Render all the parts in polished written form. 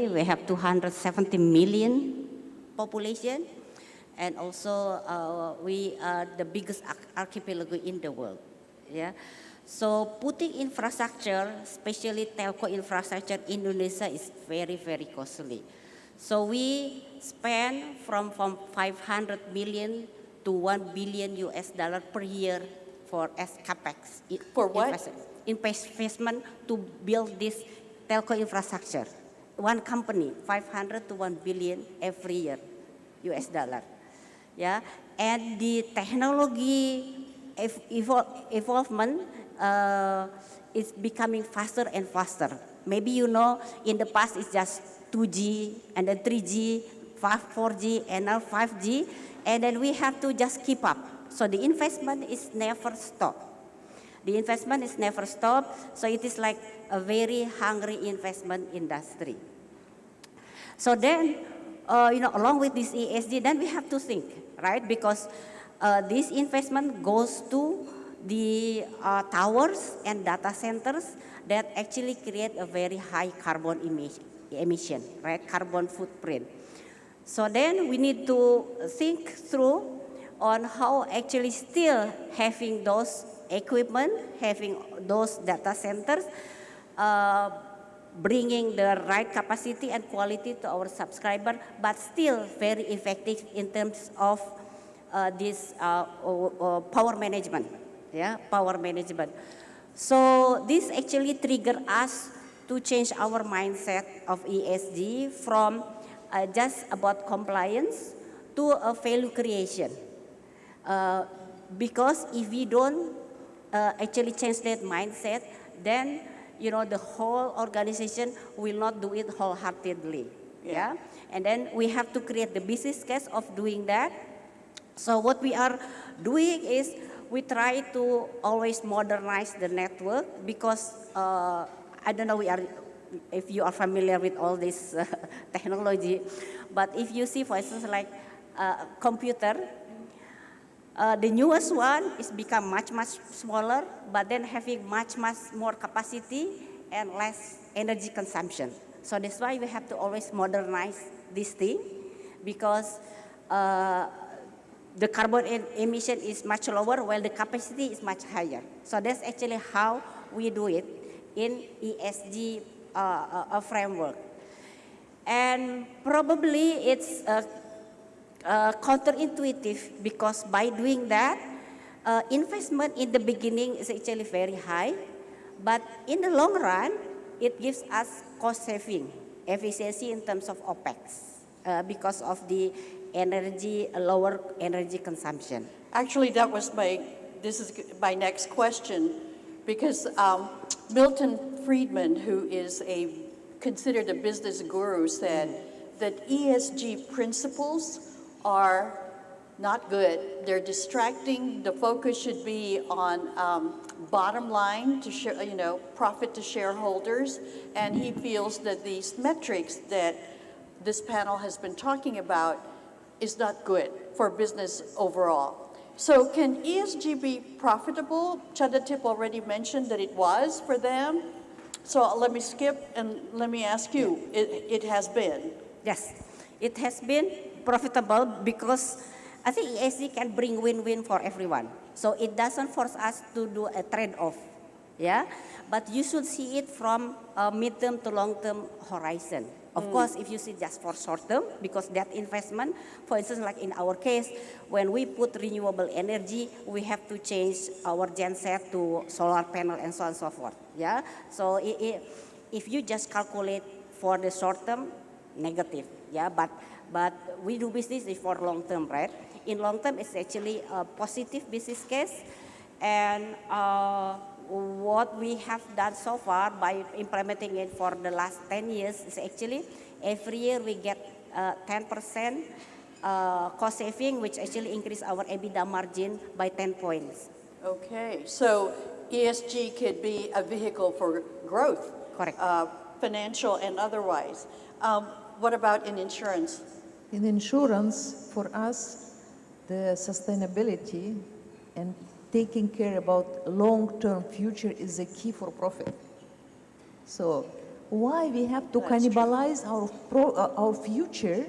We have 270 million population, and also we are the biggest archipelago in the world. Yeah, so putting infrastructure, especially telco infrastructure in Indonesia, is very, very costly. So we spend from 500 million to 1 billion US dollar per year for as capex. For what? Investment to build this telco infrastructure. One company, 500 to 1 billion every year, US dollar. Yeah, and the technology evolvement is becoming faster and faster. Maybe you know, in the past it's just 2G and then 3G, 4G, and now 5G, and then we have to just keep up. So the investment is never stopped. The investment is never stopped, so it is like a very hungry investment industry. So then, along with this ESG, then we have to think, right? Because this investment goes to the towers and data centers that actually create a very high carbon emission, right? Carbon footprint. So then we need to think through on how actually still having those equipment, having those data centers, bringing the right capacity and quality to our subscriber, but still very effective in terms of this power management, power management. So this actually triggered us to change our mindset of ESG from just about compliance to a value creation. Because if we don't actually change that mindset, then the whole organization will not do it wholeheartedly. Yeah, and then we have to create the business case of doing that. So what we are doing is we try to always modernize the network because I don't know if you are familiar with all this technology, but if you see, for instance, like computer. The newest one is become much smaller, but then having much more capacity and less energy consumption. So that's why we have to always modernize this thing, because the carbon emission is much lower while the capacity is much higher. So that's actually how we do it in ESG framework. And probably it's counterintuitive, because by doing that, investment in the beginning is actually very high, but in the long run, it gives us cost saving, efficiency in terms of OPEX, because of the lower energy consumption. Actually, this is my next question, because Milton Friedman, who is considered a business guru, said that ESG principles are not good. They're distracting. The focus should be on bottom line to profit to shareholders. And he feels that these metrics that this panel has been talking about is not good for business overall. So can ESG be profitable? Chandatip already mentioned that it was for them. So let me skip and let me ask you, it has been. Yes, it has been profitable because I think ESG can bring win-win for everyone. So it doesn't force us to do a trade-off, but you should see it from a mid-term to long-term horizon. Of course, if you see just for short-term, because that investment, for instance, like in our case, when we put renewable energy, we have to change our genset to solar panel and so on and so forth. So if you just calculate for the short-term, negative, but we do business for long term, right? In long term, it's actually a positive business case, and what we have done so far by implementing it for the last 10 years is actually every year we get 10% cost saving, which actually increase our EBITDA margin by 10 points. Okay, so ESG could be a vehicle for growth. Correct. Financial and otherwise. What about in insurance? In insurance, for us, the sustainability and taking care about long-term future is the key for profit. So why we have to That's true. cannibalize our future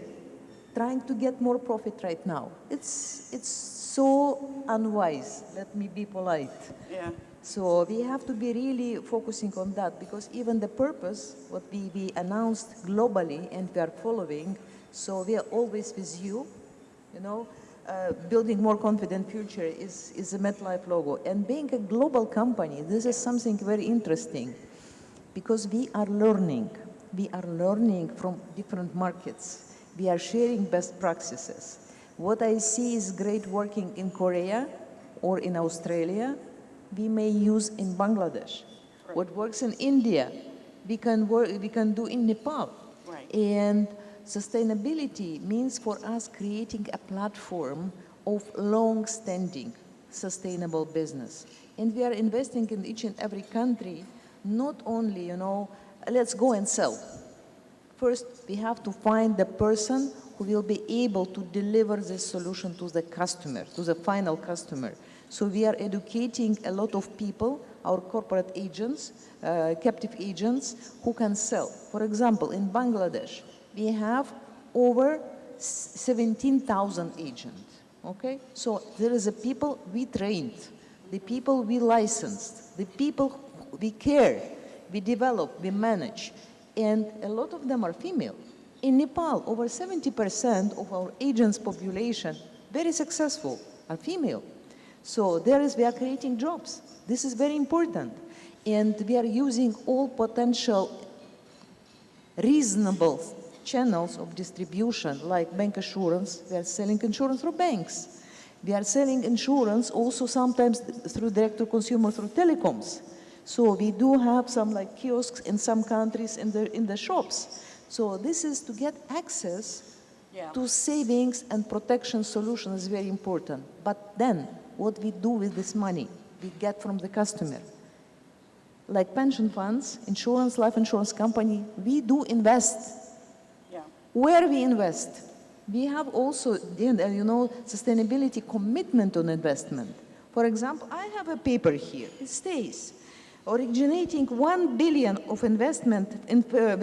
trying to get more profit right now. It's so unwise, let me be polite. Yeah. So we have to be really focusing on that, because even the purpose, what we announced globally and we are following, so we are always with you, you know, building more confident future is a MetLife logo. And being a global company, this is something very interesting, because we are learning. We are learning from different markets. We are sharing best practices. What I see is great working in Korea or in Australia, we may use in Bangladesh. Right. What works in India, we can do in Nepal. Right. And sustainability means for us creating a platform of long-standing sustainable business. And we are investing in each and every country, not only, you know, let's go and sell. First, we have to find the person who will be able to deliver this solution to the customer, to the final customer. So we are educating a lot of people, our corporate agents, captive agents, who can sell. For example, in Bangladesh, we have over 17,000 agents, okay? So there is a people we trained, the people we licensed, the people we care, we develop, we manage, and a lot of them are female. In Nepal, over 70% of our agents' population, very successful, are female. So we are creating jobs. This is very important. And we are using all potential reasonable channels of distribution, like bank assurance. We are selling insurance through banks. We are selling insurance also sometimes through direct to consumer, through telecoms. So we do have some like kiosks in some countries in the shops. So this is to get access to savings and protection solutions is very important. But then what we do with this money we get from the customer. Like pension funds, insurance, life insurance company, we do invest. Yeah. Where we invest, we have also, you know, sustainability commitment on investment. For example, I have a paper here. It states, originating 1 billion of investment in